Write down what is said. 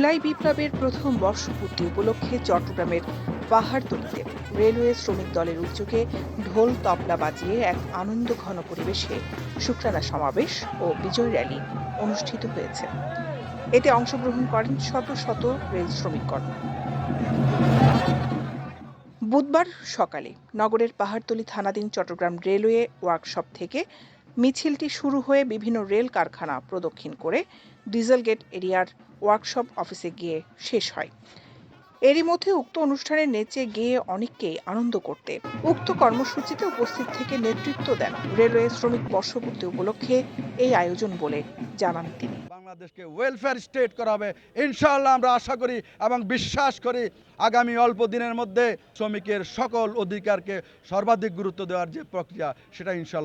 জুলাই বিপ্লবের প্রথম বর্ষপূর্তি উপলক্ষে চট্টগ্রামের পাহাড়তলীতে রেলওয়ে শ্রমিক দলের উদ্যোগে ঢোল তবলা বাজিয়ে এক আনন্দঘন পরিবেশে শুকরানা সমাবেশ ও বিজয় র্যালি অনুষ্ঠিত হয়েছে। এতে অংশগ্রহণ করেন শত শত রেল শ্রমিকগণ। বুধবার সকালে নগরের পাহাড়তলী থানাধীন চট্টগ্রাম রেলওয়ে ওয়ার্কশপ থেকে মিছিলটি শুরু হয়ে বিভিন্ন রেল কারখানা প্রদক্ষিণ করে ডিজেল গেট এরিয়ার ওয়ার্কশপ অফিসে গিয়ে শেষ হয়। এরই মধ্যে উক্ত অনুষ্ঠানে নেচে গেয়ে অনেককে আনন্দ করতে উক্ত কর্মসূচিতে উপস্থিত থেকে নেতৃত্ব দেন রেলওয়ে শ্রমিক বর্ষপূর্তি উপলক্ষে এই আয়োজন বলে জানান তিনি। বাংলাদেশকে ওয়েলফেয়ার স্টেট করা হবে ইনশাআল্লাহ। আমরা আশা করি এবং বিশ্বাস করি আগামী অল্প দিনের মধ্যে শ্রমিকের সকল অধিকারকে সর্বাধিক গুরুত্ব দেওয়ার যে প্রক্রিয়া সেটা ইনশাআল্লাহ